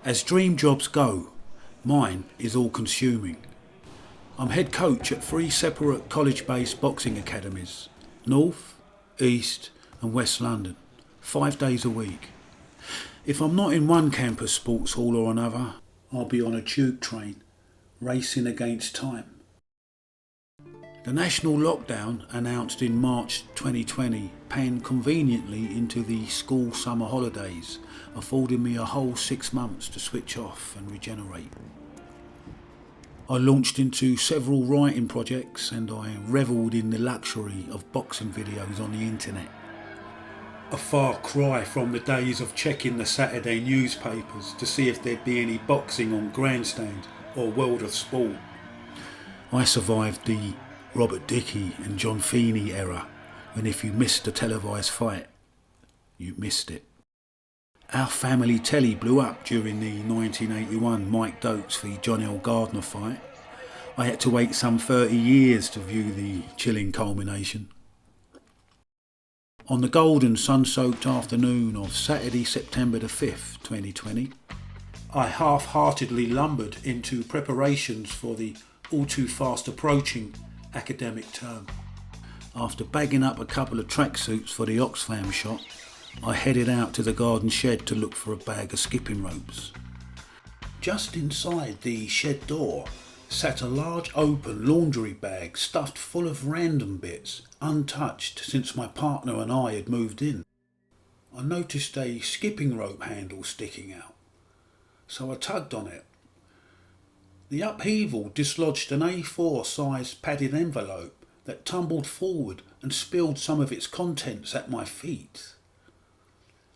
As dream jobs go, mine is all consuming. I'm head coach at 3 separate college-based boxing academies, North, East and West London, 5 days a week. If I'm not in one campus sports hall or another, I'll be on a tube train, racing against time. The national lockdown announced in March 2020 panned conveniently into the school summer holidays, affording me a whole 6 months to switch off and regenerate. I launched into several writing projects and I revelled in the luxury of boxing videos on the internet. A far cry from the days of checking the Saturday newspapers to see if there'd be any boxing on Grandstand or World of Sport. I survived the Robert Dickey and John Feeney era, when if you missed a televised fight, you missed it. Our family telly blew up during the 1981 Mike Doakes v John L. Gardner fight. I had to wait some 30 years to view the chilling culmination. On the golden sun-soaked afternoon of Saturday, September the 5th, 2020, I half-heartedly lumbered into preparations for the all too fast approaching academic term. After bagging up a couple of tracksuits for the Oxfam shop, I headed out to the garden shed to look for a bag of skipping ropes. Just inside the shed door sat a large open laundry bag stuffed full of random bits, untouched since my partner and I had moved in. I noticed a skipping rope handle sticking out, so I tugged on it. The upheaval dislodged an A4 sized padded envelope that tumbled forward and spilled some of its contents at my feet.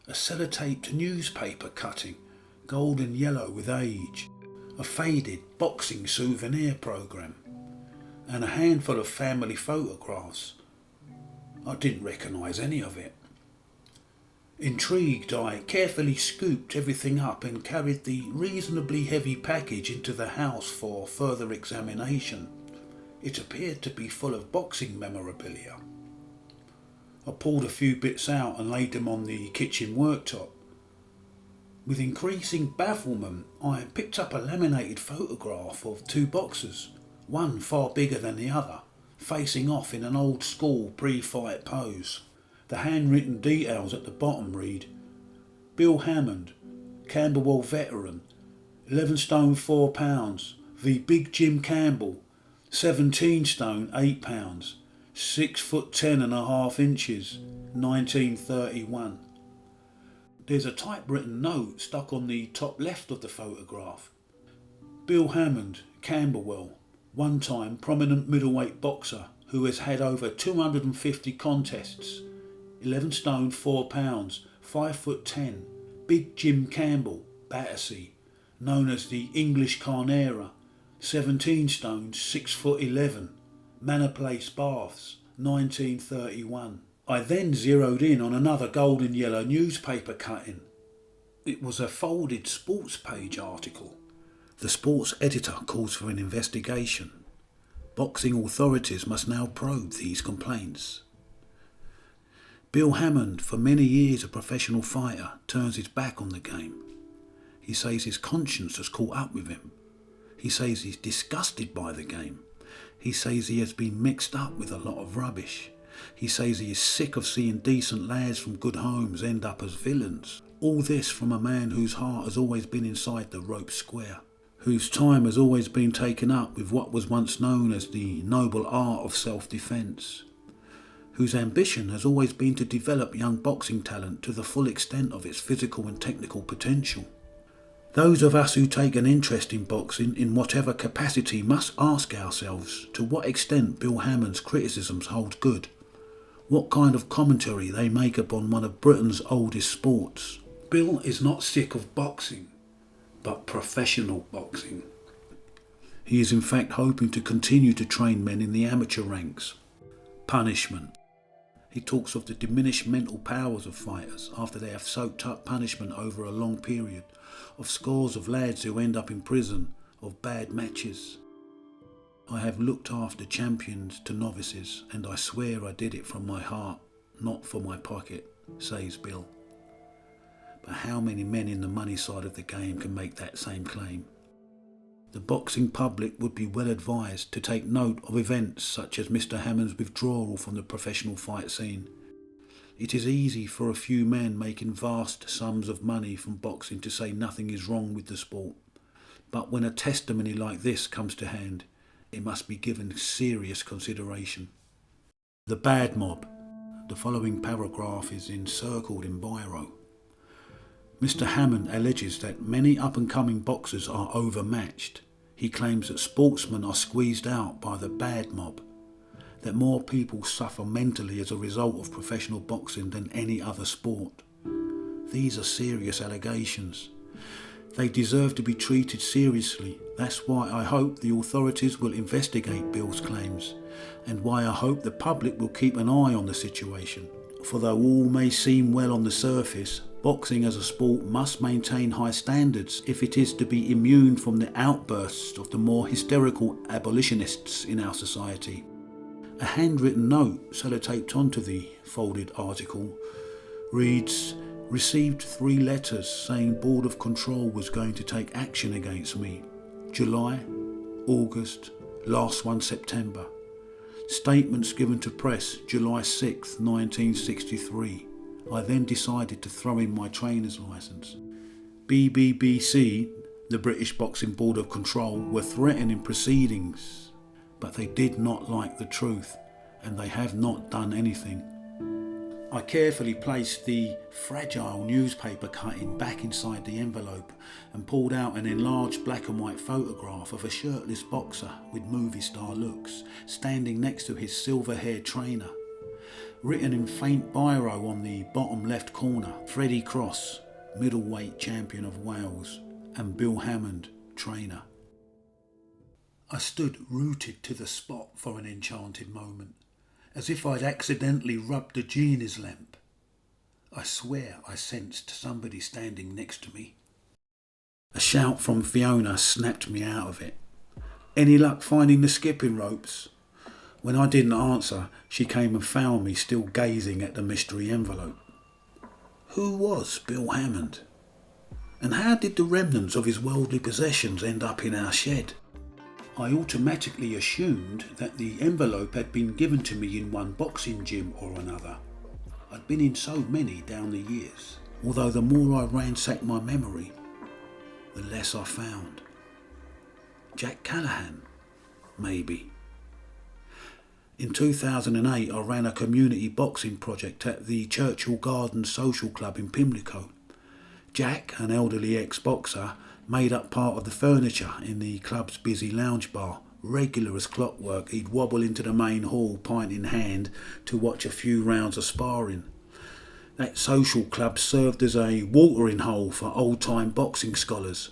A sellotaped newspaper cutting, golden yellow with age, a faded boxing souvenir programme, and a handful of family photographs. I didn't recognise any of it. Intrigued, I carefully scooped everything up and carried the reasonably heavy package into the house for further examination. It appeared to be full of boxing memorabilia. I pulled a few bits out and laid them on the kitchen worktop. With increasing bafflement, I picked up a laminated photograph of 2 boxers, one far bigger than the other, facing off in an old school pre-fight pose. The handwritten details at the bottom read, Bill Hammond, Camberwell veteran, 11 stone 4 pounds, v Big Jim Campbell, 17 stone 8 pounds, 6 foot 10.5 inches, 1931. There's a typewritten note stuck on the top left of the photograph. Bill Hammond, Camberwell, one-time prominent middleweight boxer who has had over 250 contests, 11 stone 4 pounds, 5 foot 10, Big Jim Campbell, Battersea, known as the English Carnera, 17 stone 6 foot 11, Manor Place, Baths, 1931. I then zeroed in on another golden yellow newspaper cutting. It was a folded sports page article. The sports editor calls for an investigation. Boxing authorities must now probe these complaints. Bill Hammond, for many years a professional fighter, turns his back on the game. He says his conscience has caught up with him. He says he's disgusted by the game. He says he has been mixed up with a lot of rubbish. He says he is sick of seeing decent lads from good homes end up as villains. All this from a man whose heart has always been inside the rope square, whose time has always been taken up with what was once known as the noble art of self-defence, whose ambition has always been to develop young boxing talent to the full extent of its physical and technical potential. Those of us who take an interest in boxing in whatever capacity must ask ourselves to what extent Bill Hammond's criticisms hold good, what kind of commentary they make upon one of Britain's oldest sports. Bill is not sick of boxing, but professional boxing. He is in fact hoping to continue to train men in the amateur ranks. Punishment. He talks of the diminished mental powers of fighters after they have soaked up punishment over a long period, of scores of lads who end up in prison, of bad matches. I have looked after champions to novices, and I swear I did it from my heart, not for my pocket, says Bill. but how many men in the money side of the game can make that same claim? The boxing public would be well advised to take note of events such as Mr. Hammond's withdrawal from the professional fight scene. It is easy for a few men making vast sums of money from boxing to say nothing is wrong with the sport. But when a testimony like this comes to hand, it must be given serious consideration. The bad mob. The following paragraph is encircled in biro. Mr. Hammond alleges that many up-and-coming boxers are overmatched. He claims that sportsmen are squeezed out by the bad mob, that more people suffer mentally as a result of professional boxing than any other sport. These are serious allegations. They deserve to be treated seriously. That's why I hope the authorities will investigate Bill's claims, and why I hope the public will keep an eye on the situation. For though all may seem well on the surface, boxing as a sport must maintain high standards if it is to be immune from the outbursts of the more hysterical abolitionists in our society. A handwritten note sellotaped onto the folded article reads, "Received 3 letters saying Board of Control was going to take action against me. July, August, last one September. Statements given to press July 6, 1963. I then decided to throw in my trainer's licence. BBBC, the British Boxing Board of Control, were threatening proceedings, but they did not like the truth, and they have not done anything." I carefully placed the fragile newspaper cutting back inside the envelope and pulled out an enlarged black and white photograph of a shirtless boxer with movie star looks standing next to his silver-haired trainer. Written in faint biro on the bottom left corner, Freddie Cross, middleweight champion of Wales, and Bill Hammond, trainer. I stood rooted to the spot for an enchanted moment, as if I'd accidentally rubbed a genie's lamp. I swear I sensed somebody standing next to me. A shout from Fiona snapped me out of it. "Any luck finding the skipping ropes?" When I didn't answer, she came and found me still gazing at the mystery envelope. Who was Bill Hammond? And how did the remnants of his worldly possessions end up in our shed? I automatically assumed that the envelope had been given to me in one boxing gym or another. I'd been in so many down the years, although the more I ransacked my memory, the less I found. Jack Callahan, maybe. In 2008, I ran a community boxing project at the Churchill Gardens Social Club in Pimlico. Jack, an elderly ex-boxer, made up part of the furniture in the club's busy lounge bar. Regular as clockwork, he'd wobble into the main hall, pint in hand, to watch a few rounds of sparring. That social club served as a watering hole for old-time boxing scholars.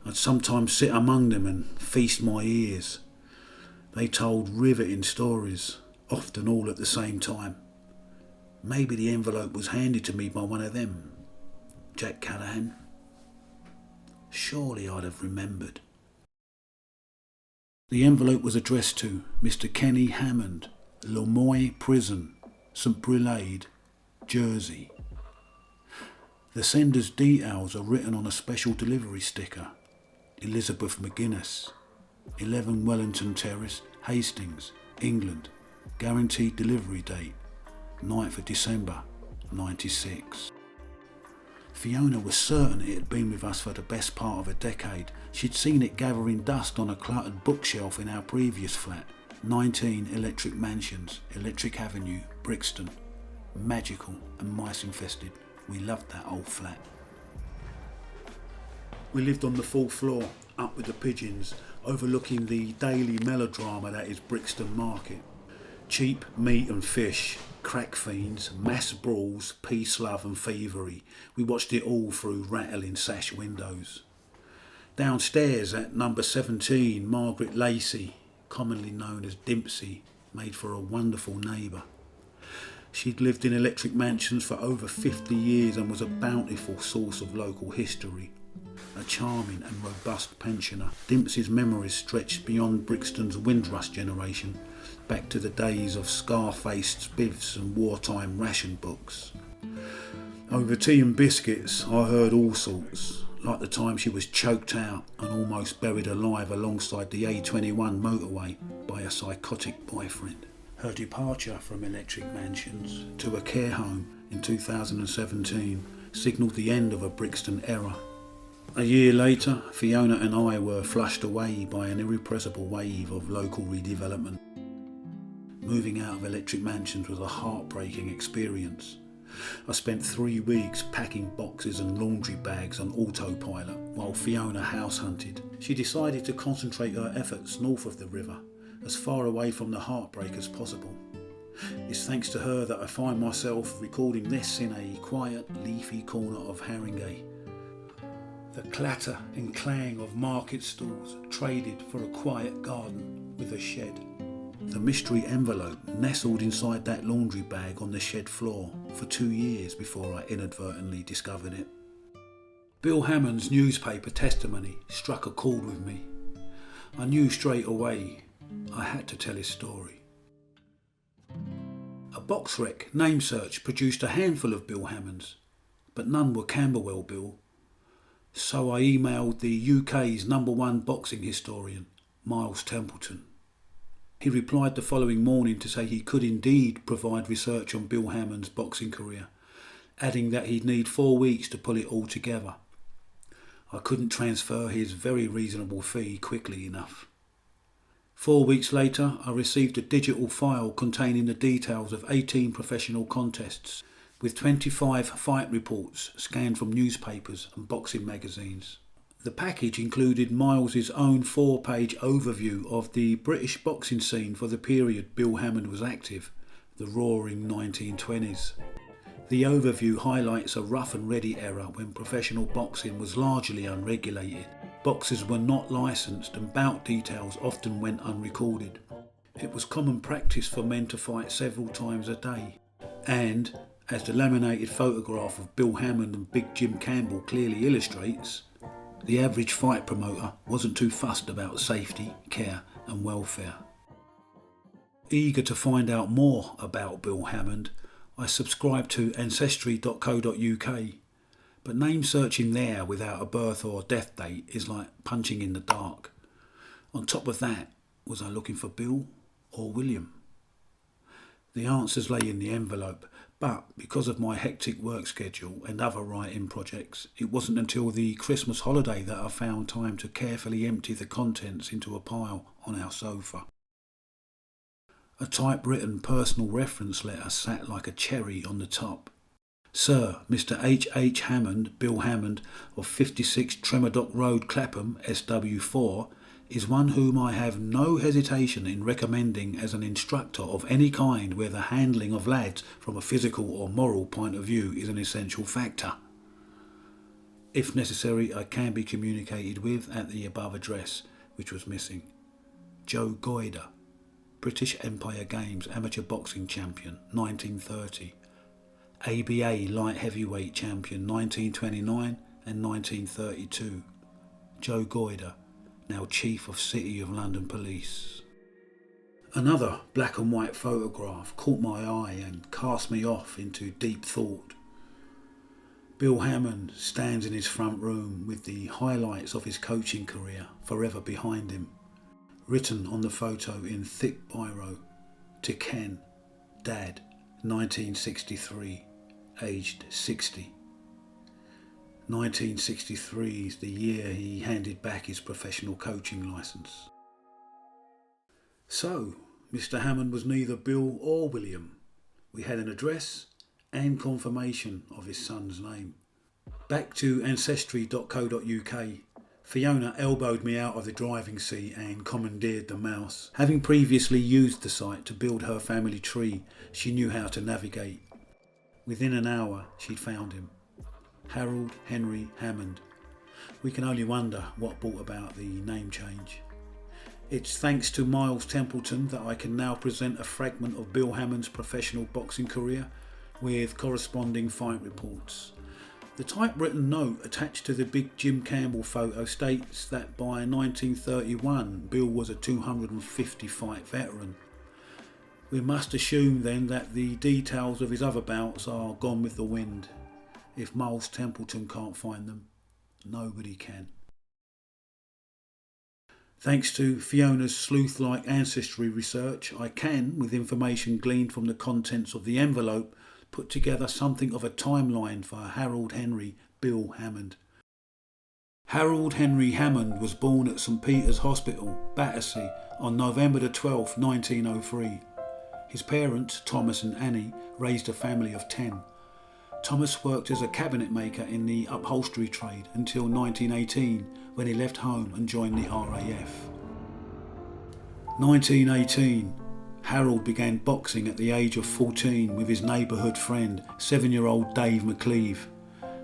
I'd sometimes sit among them and feast my ears. They told riveting stories, often all at the same time. Maybe the envelope was handed to me by one of them. Jack Callahan. Surely I'd have remembered. The envelope was addressed to Mr. Kenny Hammond, Lomoy Prison, St. Brelade, Jersey. The sender's details are written on a special delivery sticker. Elizabeth McGuinness, 11 Wellington Terrace, Hastings, England. Guaranteed delivery date, 9th of December, 96. Fiona was certain it had been with us for the best part of a decade. She'd seen it gathering dust on a cluttered bookshelf in our previous flat, 19 Electric Mansions, Electric Avenue, Brixton. Magical and mice infested. We loved that old flat. We lived on the 4th floor, up with the pigeons, overlooking the daily melodrama that is Brixton Market. Cheap meat and fish, crack fiends, mass brawls, peace, love and thievery. We watched it all through rattling sash windows. Downstairs at number 17, Margaret Lacey, commonly known as Dimpsey, made for a wonderful neighbour. She'd lived in Electric Mansions for over 50 years and was a bountiful source of local history. A charming and robust pensioner, Dimpsey's memories stretched beyond Brixton's Windrush generation, back to the days of scar-faced spiffs and wartime ration books. Over tea and biscuits, I heard all sorts, like the time she was choked out and almost buried alive alongside the A21 motorway by a psychotic boyfriend. Her departure from Electric Mansions to a care home in 2017 signalled the end of a Brixton era. A year later, Fiona and I were flushed away by an irrepressible wave of local redevelopment. Moving out of Electric Mansions was a heartbreaking experience. I spent 3 weeks packing boxes and laundry bags on autopilot while Fiona house hunted. She decided to concentrate her efforts north of the river, as far away from the heartbreak as possible. It's thanks to her that I find myself recording this in a quiet, leafy corner of Haringey. The clatter and clang of market stalls traded for a quiet garden with a shed. The mystery envelope nestled inside that laundry bag on the shed floor for 2 years before I inadvertently discovered it. Bill Hammond's newspaper testimony struck a chord with me. I knew straight away I had to tell his story. A box rec name search produced a handful of Bill Hammonds, but none were Camberwell Bill. So I emailed the UK's #1 boxing historian, Miles Templeton. He replied the following morning to say he could indeed provide research on Bill Hammond's boxing career, adding that he'd need 4 weeks to pull it all together. I couldn't transfer his very reasonable fee quickly enough. 4 weeks later, I received a digital file containing the details of 18 professional contests, with 25 fight reports scanned from newspapers and boxing magazines. The package included Miles's own 4-page overview of the British boxing scene for the period Bill Hammond was active, the roaring 1920s. The overview highlights a rough and ready era when professional boxing was largely unregulated. Boxers were not licensed and bout details often went unrecorded. It was common practice for men to fight several times a day. And, as the laminated photograph of Bill Hammond and Big Jim Campbell clearly illustrates, the average fight promoter wasn't too fussed about safety, care and welfare. Eager to find out more about Bill Hammond, I subscribed to ancestry.co.uk, but name searching there without a birth or death date is like punching in the dark. On top of that, was I looking for Bill or William? The answers lay in the envelope, but because of my hectic work schedule and other writing projects, it wasn't until the Christmas holiday that I found time to carefully empty the contents into a pile on our sofa. A typewritten personal reference letter sat like a cherry on the top. Sir, Mr. H. Hammond, Bill Hammond, of 56 Tremerdock Road, Clapham, SW4, is one whom I have no hesitation in recommending as an instructor of any kind where the handling of lads from a physical or moral point of view is an essential factor. If necessary, I can be communicated with at the above address, which was missing. Joe Goyder, British Empire Games Amateur Boxing Champion, 1930. ABA Light Heavyweight Champion, 1929 and 1932. Joe Goyder, now Chief of City of London Police. Another black and white photograph caught my eye and cast me off into deep thought. Bill Hammond stands in his front room with the highlights of his coaching career forever behind him. Written on the photo in thick biro, to Ken, Dad, 1963, aged 60. 1963 is the year he handed back his professional coaching licence. So, Mr. Hammond was neither Bill or William. We had an address and confirmation of his son's name. Back to ancestry.co.uk, Fiona elbowed me out of the driving seat and commandeered the mouse. Having previously used the site to build her family tree, she knew how to navigate. Within an hour, she'd found him. Harold Henry Hammond. We can only wonder what brought about the name change. It's thanks to Miles Templeton that I can now present a fragment of Bill Hammond's professional boxing career with corresponding fight reports. The typewritten note attached to the Big Jim Campbell photo states that by 1931 Bill was a 250 fight veteran. We must assume then that the details of his other bouts are gone with the wind. If Miles Templeton can't find them, nobody can. Thanks to Fiona's sleuth-like ancestry research, I can, with information gleaned from the contents of the envelope, put together something of a timeline for Harold Henry Bill Hammond. Harold Henry Hammond was born at St Peter's Hospital, Battersea, on November the 12th, 1903. His parents, Thomas and Annie, raised a family of 10. Thomas worked as a cabinet maker in the upholstery trade until 1918, when he left home and joined the RAF. 1918, Harold began boxing at the age of 14 with his neighbourhood friend, 7-year-old Dave McLeave.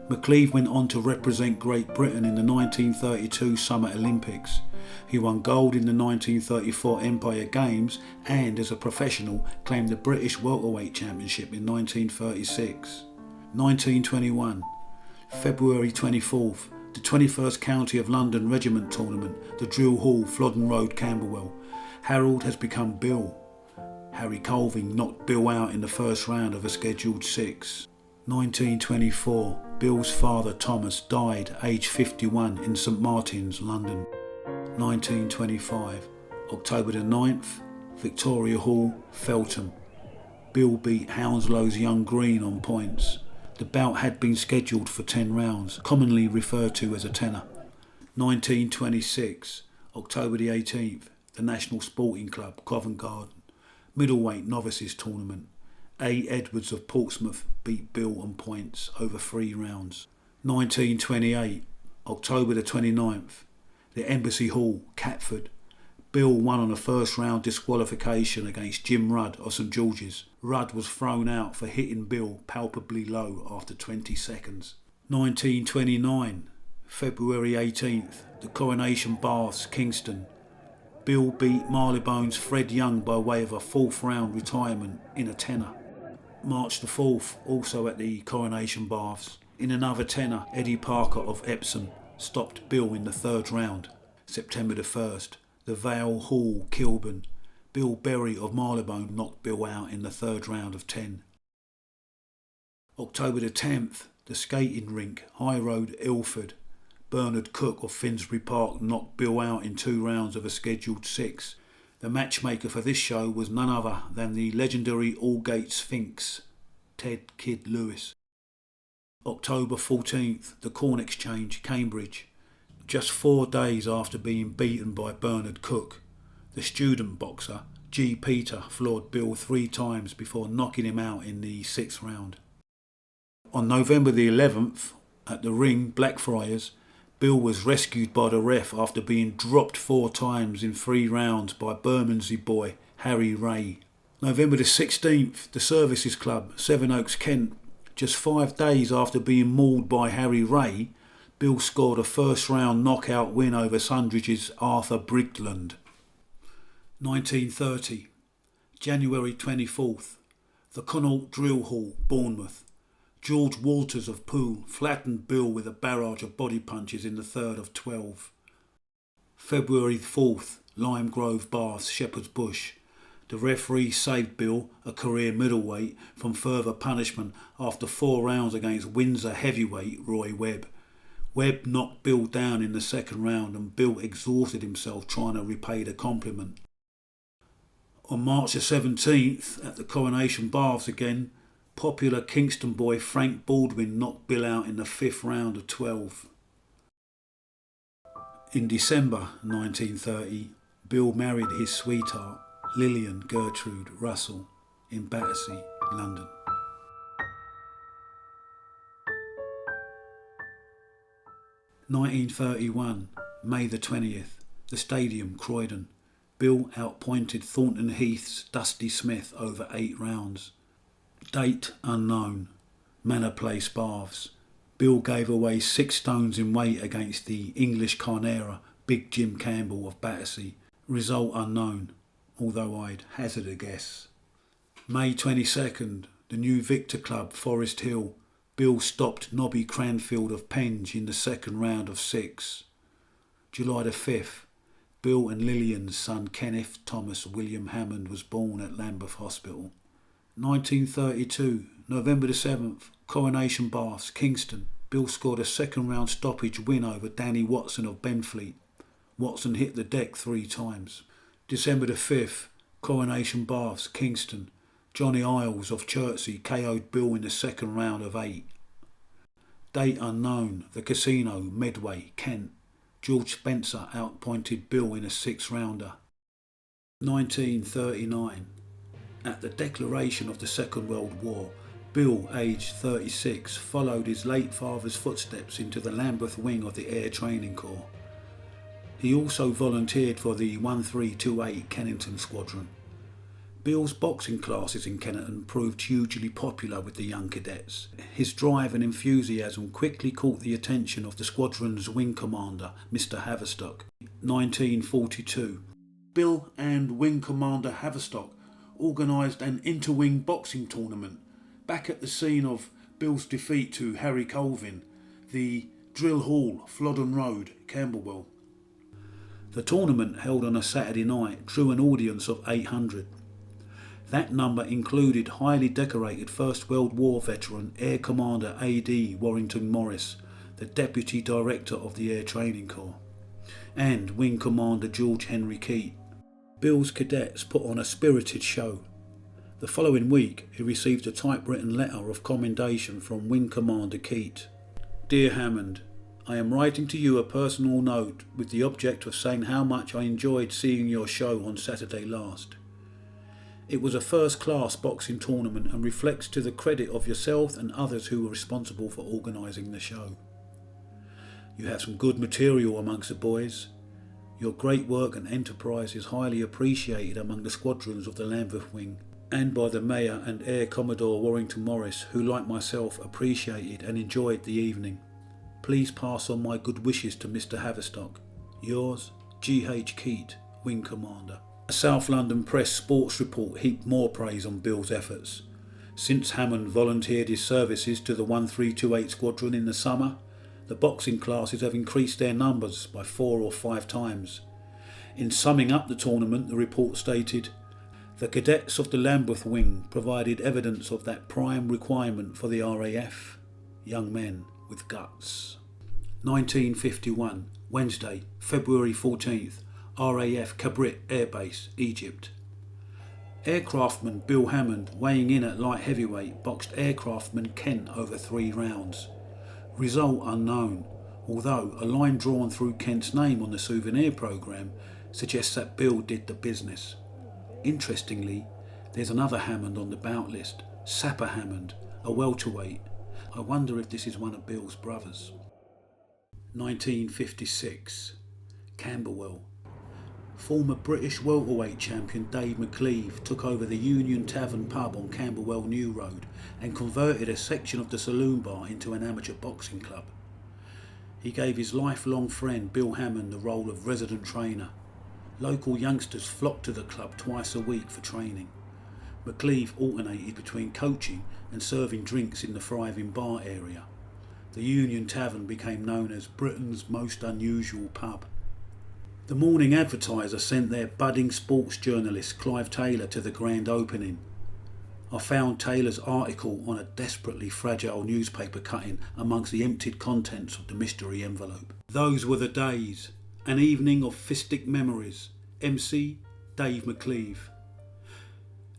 McLeave went on to represent Great Britain in the 1932 Summer Olympics. He won gold in the 1934 Empire Games and, as a professional, claimed the British Welterweight Championship in 1936. 1921, February 24th, the 21st County of London Regiment Tournament, the Drill Hall, Flodden Road, Camberwell. Harold has become Bill. Harry Colvin knocked Bill out in the first round of a scheduled 6. 1924, Bill's father Thomas died aged 51 in St Martin's, London. 1925, October the 9th, Victoria Hall, Feltham. Bill beat Hounslow's Young Green on points. The bout had been scheduled for 10 rounds, commonly referred to as a tenner. 1926, October the 18th, the National Sporting Club, Covent Garden. Middleweight Novices Tournament. A. Edwards of Portsmouth beat Bill on points over 3 rounds. 1928, October the 29th, the Embassy Hall, Catford. Bill won on a first round disqualification against Jim Rudd of St George's. Rudd was thrown out for hitting Bill palpably low after 20 seconds. 1929, February 18th, the Coronation Baths, Kingston. Bill beat Marylebone's Fred Young by way of a 4th round retirement in a tenner. March the 4th, also at the Coronation Baths. In another tenner, Eddie Parker of Epsom stopped Bill in the 3rd round. September the 1st, the Vale Hall, Kilburn. Bill Berry of Marylebone knocked Bill out in the 3rd round of 10. October the 10th, the skating rink, High Road, Ilford. Bernard Cook of Finsbury Park knocked Bill out in 2 rounds of a scheduled 6. The matchmaker for this show was none other than the legendary Aldgate Sphinx, Ted Kid Lewis. October 14th, the Corn Exchange, Cambridge. Just 4 days after being beaten by Bernard Cook, the student boxer G. Peter floored Bill 3 times before knocking him out in the 6th round. On November the 11th, at the ring, Blackfriars, Bill was rescued by the ref after being dropped 4 times in 3 rounds by Bermondsey boy Harry Ray. November the 16th, the Services Club, Sevenoaks, Kent. Just 5 days after being mauled by Harry Ray, Bill scored a 1st round knockout win over Sundridge's Arthur Brigtland. 1930, January 24th, the Connaught Drill Hall, Bournemouth. George Walters of Poole flattened Bill with a barrage of body punches in the 3rd of 12. February 4th, Lime Grove Baths, Shepherd's Bush. The referee saved Bill, a career middleweight, from further punishment after 4 rounds against Windsor heavyweight Roy Webb. Webb knocked Bill down in the 2nd round and Bill exhausted himself trying to repay the compliment. On March the 17th, at the Coronation Baths again, popular Kingston boy Frank Baldwin knocked Bill out in the 5th round of 12. In December 1930, Bill married his sweetheart, Lillian Gertrude Russell, in Battersea, London. (1931) May the 20th, the Stadium, Croydon. Bill outpointed Thornton Heath's Dusty Smith over 8 rounds. Date unknown. Manor Place, Baths. Bill gave away 6 stones in weight against the English carnera Big Jim Campbell of Battersea. Result unknown, although I'd hazard a guess. May 22nd, the New Victor Club, Forest Hill. Bill stopped Nobby Cranfield of Penge in the 2nd round of 6. July the 5th, Bill and Lillian's son Kenneth Thomas William Hammond was born at Lambeth Hospital. 1932, November the 7th, Coronation Baths, Kingston. Bill scored a second round stoppage win over Danny Watson of Benfleet. Watson hit the deck 3 times. December the 5th, Coronation Baths, Kingston. Johnny Isles of Chertsey KO'd Bill in the second round of 8. Date unknown, the Casino, Medway, Kent. George Spencer outpointed Bill in a 6th rounder. 1939. At the declaration of the Second World War, Bill, aged 36, followed his late father's footsteps into the Lambeth wing of the Air Training Corps. He also volunteered for the 1328 Kennington Squadron. Bill's boxing classes in Kennington proved hugely popular with the young cadets. His drive and enthusiasm quickly caught the attention of the squadron's wing commander, Mr. Haverstock. 1942. Bill and Wing Commander Haverstock organised an inter-wing boxing tournament back at the scene of Bill's defeat to Harry Colvin, the Drill Hall, Flodden Road, Camberwell. The tournament, held on a Saturday night, drew an audience of 800. That number included highly decorated First World War veteran Air Commander A.D. Warrington Morris, the Deputy Director of the Air Training Corps, and Wing Commander George Henry Keat. Bill's cadets put on a spirited show. The following week, he received a typewritten letter of commendation from Wing Commander Keat. Dear Hammond, I am writing to you a personal note with the object of saying how much I enjoyed seeing your show on Saturday last. It was a first-class boxing tournament and reflects to the credit of yourself and others who were responsible for organising the show. You have some good material amongst the boys. Your great work and enterprise is highly appreciated among the squadrons of the Lambeth Wing and by the Mayor and Air Commodore Warrington Morris, who like myself appreciated and enjoyed the evening. Please pass on my good wishes to Mr. Haverstock. Yours, G.H. Keat, Wing Commander. A South London Press sports report heaped more praise on Bill's efforts. Since Hammond volunteered his services to the 1328 Squadron in the summer, the boxing classes have increased their numbers by 4 or 5 times. In summing up the tournament, the report stated, the cadets of the Lambeth Wing provided evidence of that prime requirement for the RAF, young men with guts. 1951, Wednesday, February 14th, RAF Kabrit Air Base, Egypt. Aircraftman Bill Hammond, weighing in at light heavyweight, boxed Aircraftman Kent over 3 rounds. Result unknown, although a line drawn through Kent's name on the souvenir programme suggests that Bill did the business. Interestingly, there's another Hammond on the bout list, Sapper Hammond, a welterweight. I wonder if this is one of Bill's brothers. 1956, Camberwell. Former British welterweight champion Dave McLeave took over the Union Tavern pub on Camberwell New Road and converted a section of the saloon bar into an amateur boxing club. He gave his lifelong friend Bill Hammond the role of resident trainer. Local youngsters flocked to the club twice a week for training. McLeave alternated between coaching and serving drinks in the thriving bar area. The Union Tavern became known as Britain's most unusual pub. The Morning Advertiser sent their budding sports journalist Clive Taylor to the grand opening. I found Taylor's article on a desperately fragile newspaper cutting amongst the emptied contents of the mystery envelope. Those were the days. An evening of fistic memories. MC, Dave McLeave.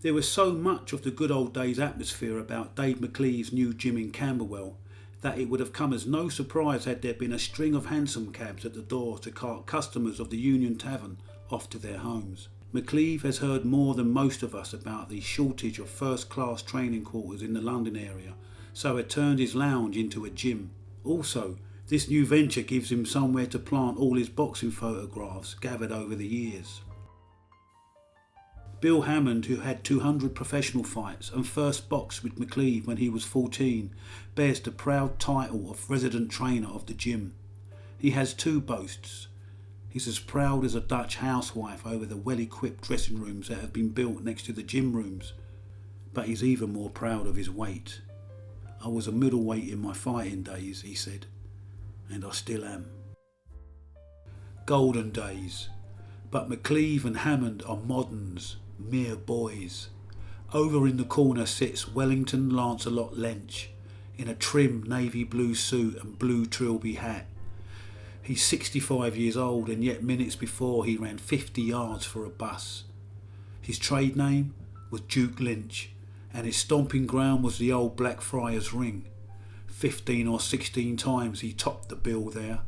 There was so much of the good old days atmosphere about Dave McLeave's new gym in Camberwell that it would have come as no surprise had there been a string of hansom cabs at the door to cart customers of the Union Tavern off to their homes. McLeave has heard more than most of us about the shortage of first-class training quarters in the London area, so had turned his lounge into a gym. Also, this new venture gives him somewhere to plant all his boxing photographs gathered over the years. Bill Hammond, who had 200 professional fights and first boxed with McLeave when he was 14, bears the proud title of resident trainer of the gym. He has 2 boasts. He's as proud as a Dutch housewife over the well-equipped dressing rooms that have been built next to the gym rooms, but he's even more proud of his weight. I was a middleweight in my fighting days, he said, and I still am. Golden days, but McLeave and Hammond are moderns. Mere boys. Over in the corner sits Wellington Lancelot Lynch in a trim navy blue suit and blue trilby hat. He's 65 years old, and yet minutes before he ran 50 yards for a bus. His trade name was Duke Lynch, and his stomping ground was the old Blackfriars Ring. 15 or 16 times he topped the bill there.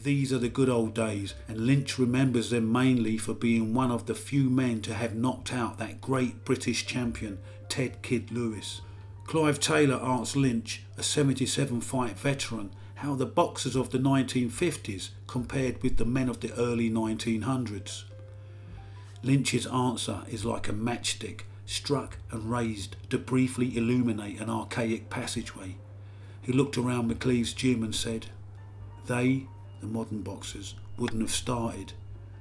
These are the good old days, and Lynch remembers them mainly for being one of the few men to have knocked out that great British champion, Ted Kid Lewis. Clive Taylor asked Lynch, a 77-fight veteran, how the boxers of the 1950s compared with the men of the early 1900s. Lynch's answer is like a matchstick, struck and raised to briefly illuminate an archaic passageway. He looked around McLeave's gym and said, "They, the modern boxers, wouldn't have started.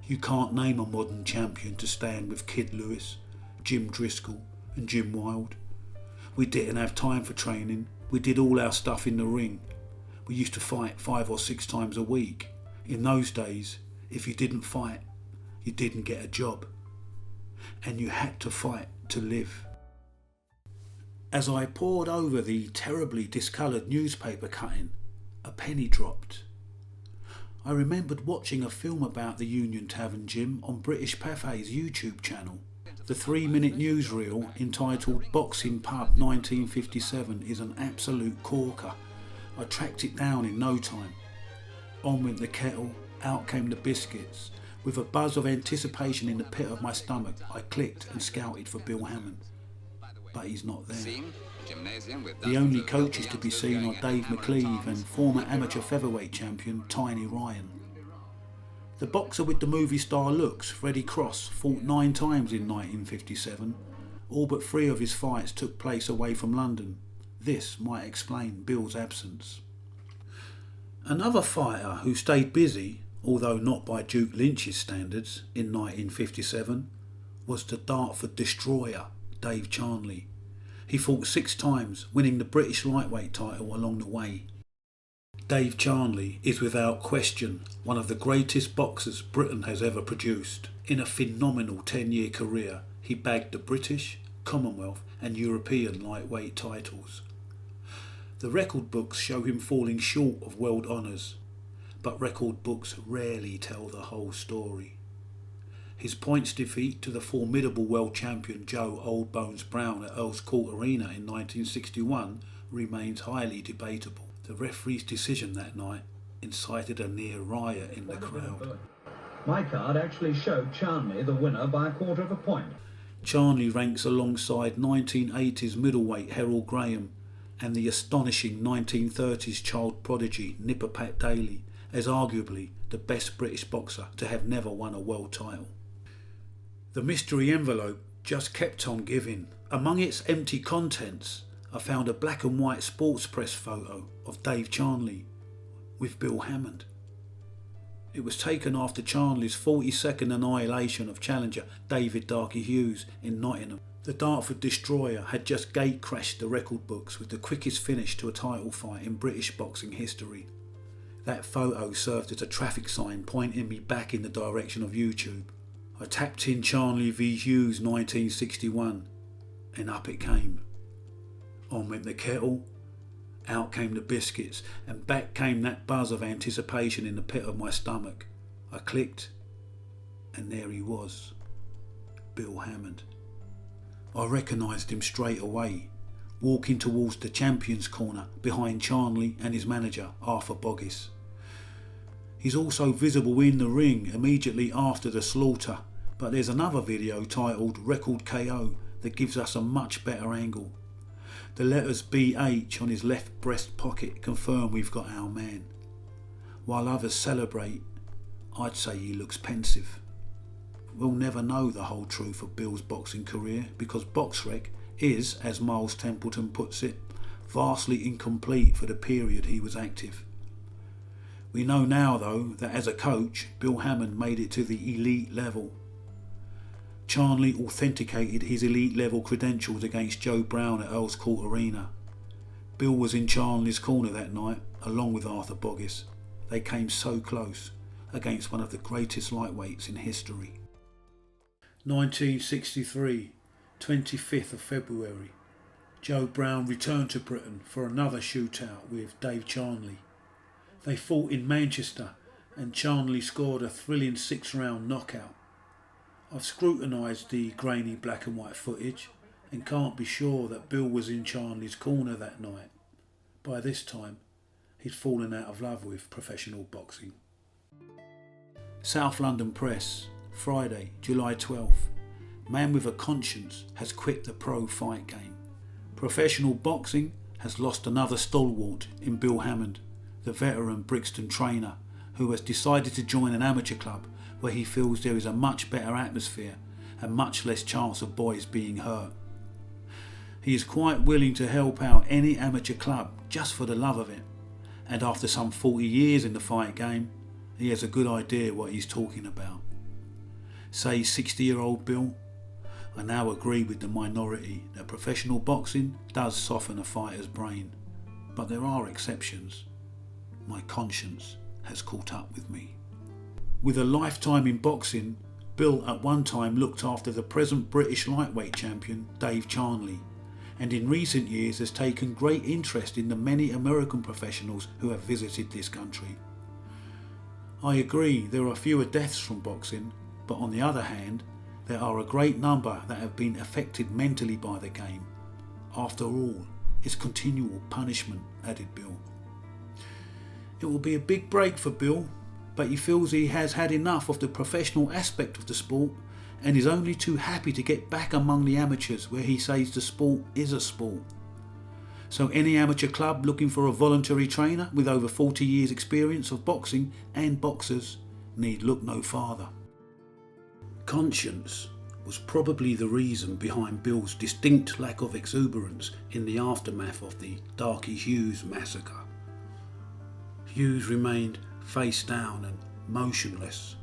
You can't name a modern champion to stand with Kid Lewis, Jim Driscoll and Jim Wilde. We didn't have time for training. We did all our stuff in the ring. We used to fight 5 or 6 times a week. In those days, if you didn't fight, you didn't get a job. And you had to fight to live." As I pored over the terribly discoloured newspaper cutting, a penny dropped. I remembered watching a film about the Union Tavern Gym on British Pathé's YouTube channel. The 3-minute newsreel entitled Boxing Pub 1957 is an absolute corker. I tracked it down in no time. On went the kettle, out came the biscuits. With a buzz of anticipation in the pit of my stomach, I clicked and scouted for Bill Hammond. But he's not there. The only coaches to be seen are Dave McLeave and former amateur featherweight champion Tiny Ryan. The boxer with the movie star looks, Freddie Cross, fought 9 times in 1957. All but 3 of his fights took place away from London. This might explain Bill's absence. Another fighter who stayed busy, although not by Duke Lynch's standards, in 1957 was the Dartford destroyer, Dave Charnley. He fought 6 times, winning the British lightweight title along the way. Dave Charnley is without question one of the greatest boxers Britain has ever produced. In a phenomenal 10-year career, he bagged the British, Commonwealth and European lightweight titles. The record books show him falling short of world honours, but record books rarely tell the whole story. His points defeat to the formidable world champion Joe Old Bones Brown at Earls Court Arena in 1961 remains highly debatable. The referee's decision that night incited a near riot in the crowd. My card actually showed Charnley the winner by a quarter of a point. Charnley ranks alongside 1980s middleweight Harold Graham and the astonishing 1930s child prodigy Nipper Pat Daly as arguably the best British boxer to have never won a world title. The mystery envelope just kept on giving. Among its empty contents, I found a black and white sports press photo of Dave Charnley with Bill Hammond. It was taken after Charnley's 40-second annihilation of challenger David Darky Hughes in Nottingham. The Dartford destroyer had just gate crashed the record books with the quickest finish to a title fight in British boxing history. That photo served as a traffic sign pointing me back in the direction of YouTube. I tapped in Charnley v Hughes 1961 and up it came. On went the kettle, out came the biscuits, and back came that buzz of anticipation in the pit of my stomach. I clicked, and there he was, Bill Hammond. I recognised him straight away, walking towards the champion's corner behind Charnley and his manager, Arthur Boggis. He's also visible in the ring immediately after the slaughter, but there's another video titled Record KO that gives us a much better angle. The letters BH on his left breast pocket confirm we've got our man. While others celebrate, I'd say he looks pensive. We'll never know the whole truth of Bill's boxing career because BoxRec is, as Miles Templeton puts it, vastly incomplete for the period he was active. We know now though that as a coach, Bill Hammond made it to the elite level. Charnley authenticated his elite level credentials against Joe Brown at Earls Court Arena. Bill was in Charnley's corner that night, along with Arthur Boggis. They came so close against one of the greatest lightweights in history. 1963. 25th of February, Joe Brown returned to Britain for another shootout with Dave Charnley. They fought in Manchester and Charnley scored a thrilling 6-round knockout. I've scrutinised the grainy black and white footage and can't be sure that Bill was in Charnley's corner that night. By this time, he'd fallen out of love with professional boxing. South London Press, Friday, July 12th. Man with a conscience has quit the pro fight game. Professional boxing has lost another stalwart in Bill Hammond, the veteran Brixton trainer, who has decided to join an amateur club where he feels there is a much better atmosphere and much less chance of boys being hurt. He is quite willing to help out any amateur club just for the love of it, and after some 40 years in the fight game, he has a good idea what he's talking about. Say 60-year-old Bill, I now agree with the minority that professional boxing does soften a fighter's brain, but there are exceptions. My conscience has caught up with me. With a lifetime in boxing, Bill at one time looked after the present British lightweight champion Dave Charnley, and in recent years has taken great interest in the many American professionals who have visited this country. I agree there are fewer deaths from boxing, but on the other hand, there are a great number that have been affected mentally by the game. After all, it's continual punishment, added Bill. It will be a big break for Bill, but he feels he has had enough of the professional aspect of the sport and is only too happy to get back among the amateurs where he says the sport is a sport. So any amateur club looking for a voluntary trainer with over 40 years experience of boxing and boxers need look no farther. Conscience was probably the reason behind Bill's distinct lack of exuberance in the aftermath of the Darky Hughes massacre. Hughes remained face down and motionless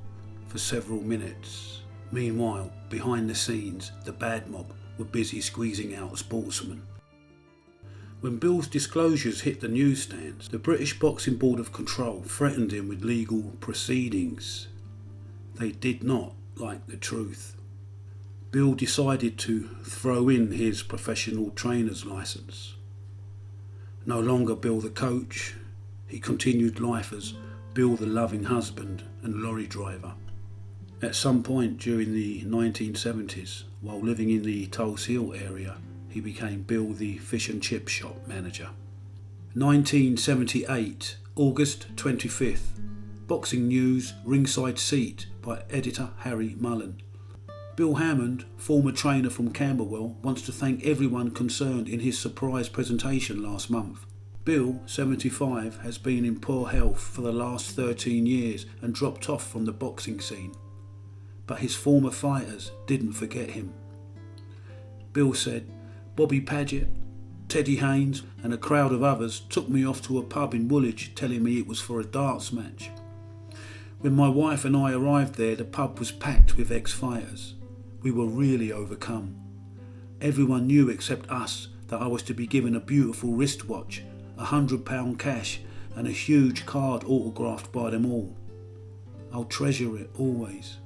for several minutes. Meanwhile, behind the scenes, the bad mob were busy squeezing out sportsmen. When Bill's disclosures hit the newsstands, the British Boxing Board of Control threatened him with legal proceedings. They did not like the truth. Bill decided to throw in his professional trainer's licence. No longer Bill the coach, he continued life as Bill the loving husband and lorry driver. At some point during the 1970s, while living in the Tulse Hill area, he became Bill the fish and chip shop manager. 1978, August 25th. Boxing News Ringside Seat by editor Harry Mullen. Bill Hammond, former trainer from Camberwell, wants to thank everyone concerned in his surprise presentation last month. Bill, 75, has been in poor health for the last 13 years and dropped off from the boxing scene. But his former fighters didn't forget him. Bill said, Bobby Paget, Teddy Haynes and a crowd of others took me off to a pub in Woolwich telling me it was for a darts match. When my wife and I arrived there, the pub was packed with ex-fighters. We were really overcome. Everyone knew except us that I was to be given a beautiful wristwatch, £100 cash and a huge card autographed by them all. I'll treasure it always.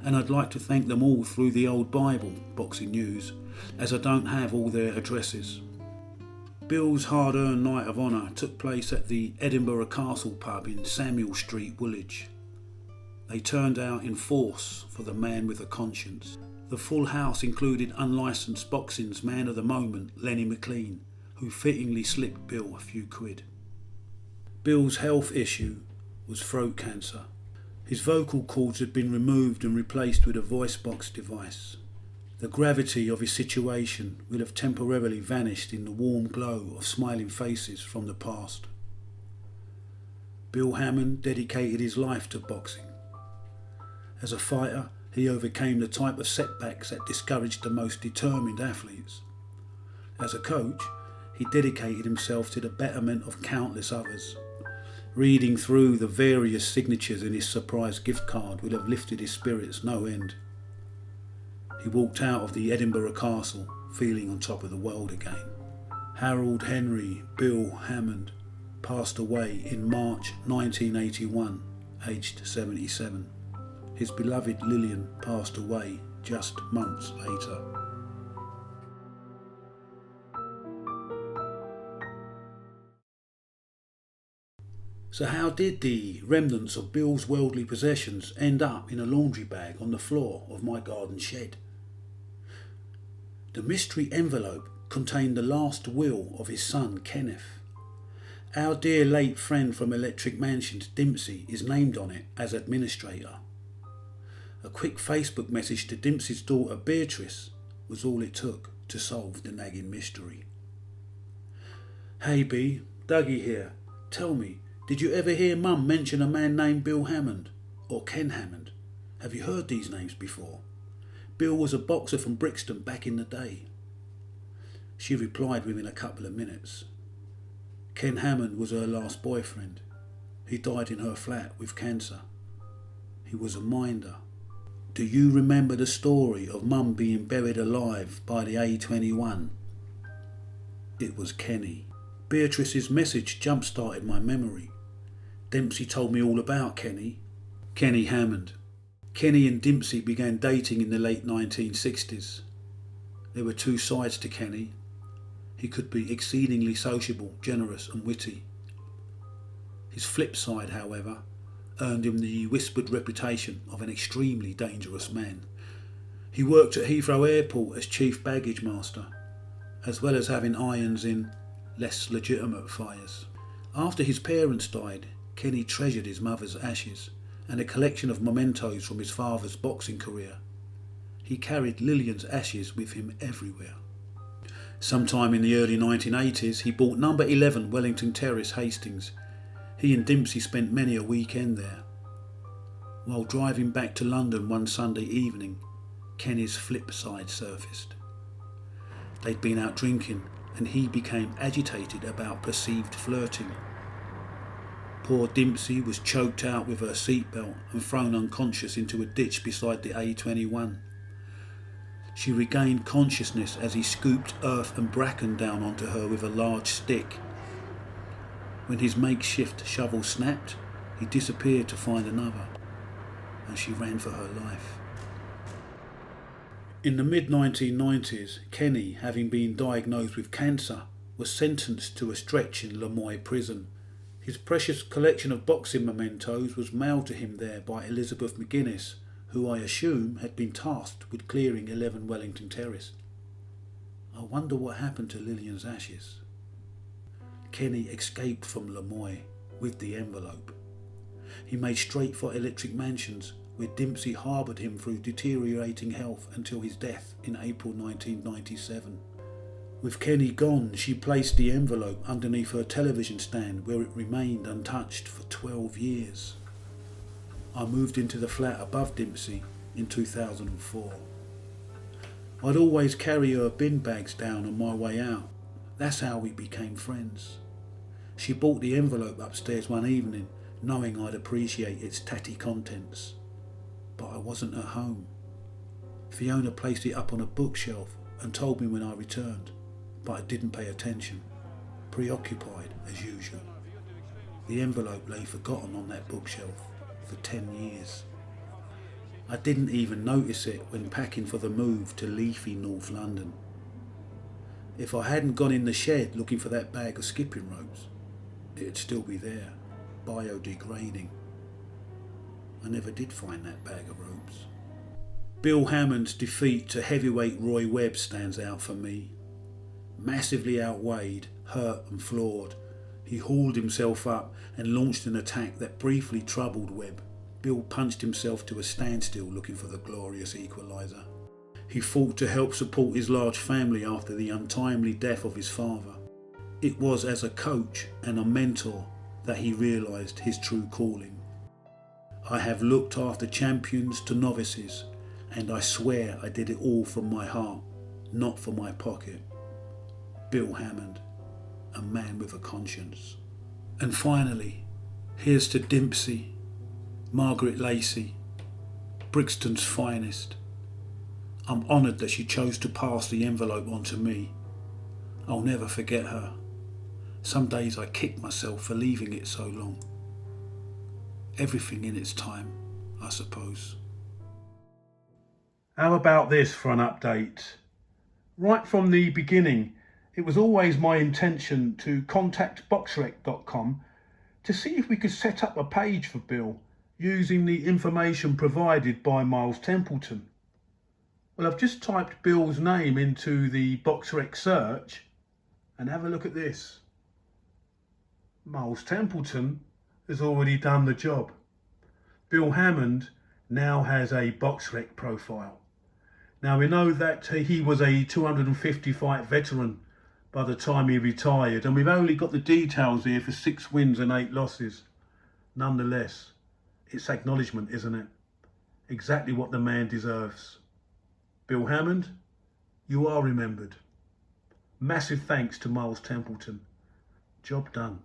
And I'd like to thank them all through the old Bible, Boxing News, as I don't have all their addresses. Bill's hard-earned night of honour took place at the Edinburgh Castle pub in Samuel Street, Woolwich. They turned out in force for the man with a conscience. The full house included unlicensed boxing's man of the moment, Lenny McLean, who fittingly slipped Bill a few quid. Bill's health issue was throat cancer. His vocal cords had been removed and replaced with a voice box device. The gravity of his situation will have temporarily vanished in the warm glow of smiling faces from the past. Bill Hammond dedicated his life to boxing. As a fighter, he overcame the type of setbacks that discouraged the most determined athletes. As a coach, he dedicated himself to the betterment of countless others. Reading through the various signatures in his surprise gift card will have lifted his spirits no end. He walked out of the Edinburgh Castle feeling on top of the world again. Harold Henry Bill Hammond passed away in March 1981, aged 77. His beloved Lillian passed away just months later. So how did the remnants of Bill's worldly possessions end up in a laundry bag on the floor of my garden shed? The mystery envelope contained the last will of his son Kenneth. Our dear late friend from Electric Mansions, Dempsey, is named on it as administrator. A quick Facebook message to Dempsey's daughter Beatrice was all it took to solve the nagging mystery. Hey B, Dougie here. Tell me, did you ever hear Mum mention a man named Bill Hammond? Or Ken Hammond? Have you heard these names before? Bill was a boxer from Brixton back in the day. She replied within a couple of minutes. Ken Hammond was her last boyfriend. He died in her flat with cancer. He was a minder. Do you remember the story of Mum being buried alive by the A21? It was Kenny. Beatrice's message jump-started my memory. Dempsey told me all about Kenny Hammond. Kenny and Dempsey began dating in the late 1960s. There were two sides to Kenny. He could be exceedingly sociable, generous and witty. His flip side, however, earned him the whispered reputation of an extremely dangerous man. He worked at Heathrow Airport as chief baggage master, as well as having irons in less legitimate fires. After his parents died, Kenny treasured his mother's ashes and a collection of mementos from his father's boxing career. He carried Lillian's ashes with him everywhere. Sometime in the early 1980s, he bought number 11 Wellington Terrace, Hastings. He and Dempsey spent many a weekend there. While driving back to London one Sunday evening, Kenny's flip side surfaced. They'd been out drinking and he became agitated about perceived flirting. Poor Dempsey was choked out with her seatbelt and thrown unconscious into a ditch beside the A21. She regained consciousness as he scooped earth and bracken down onto her with a large stick. When his makeshift shovel snapped, he disappeared to find another, and she ran for her life. In the mid-1990s, Kenny, having been diagnosed with cancer, was sentenced to a stretch in Lemoy prison. His precious collection of boxing mementos was mailed to him there by Elizabeth McGuinness, who I assume had been tasked with clearing 11 Wellington Terrace. I wonder what happened to Lillian's ashes. Kenny escaped from Lemoy with the envelope. He made straight for Electric Mansions, where Dempsey harboured him through deteriorating health until his death in April 1997. With Kenny gone, she placed the envelope underneath her television stand, where it remained untouched for 12 years. I moved into the flat above Dempsey in 2004. I'd always carry her bin bags down on my way out. That's how we became friends. She brought the envelope upstairs one evening, knowing I'd appreciate its tatty contents. But I wasn't at home. Fiona placed it up on a bookshelf and told me when I returned, but I didn't pay attention, preoccupied as usual. The envelope lay forgotten on that bookshelf for 10 years. I didn't even notice it when packing for the move to leafy North London. If I hadn't gone in the shed looking for that bag of skipping ropes, it'd still be there, biodegrading. I never did find that bag of ropes. Bill Hammond's defeat to heavyweight Roy Webb stands out for me. Massively outweighed, hurt and flawed, he hauled himself up and launched an attack that briefly troubled Webb. Bill punched himself to a standstill looking for the glorious equaliser. He fought to help support his large family after the untimely death of his father. It was as a coach and a mentor that he realised his true calling. I have looked after champions to novices, and I swear I did it all from my heart, not for my pocket. Bill Hammond, a man with a conscience. And finally, here's to Dempsey, Margaret Lacey, Brixton's finest. I'm honoured that she chose to pass the envelope on to me. I'll never forget her. Some days I kick myself for leaving it so long. Everything in its time, I suppose. How about this for an update? Right from the beginning, it was always my intention to contact boxrec.com to see if we could set up a page for Bill using the information provided by Miles Templeton. Well, I've just typed Bill's name into the BoxRec search and have a look at this. Miles Templeton has already done the job. Bill Hammond now has a BoxRec profile. Now we know that he was a 250 fight veteran by the time he retired, and we've only got the details here for 6 wins and 8 losses. Nonetheless, it's acknowledgement, isn't it? Exactly what the man deserves. Bill Hammond, you are remembered. Massive thanks to Miles Templeton. Job done.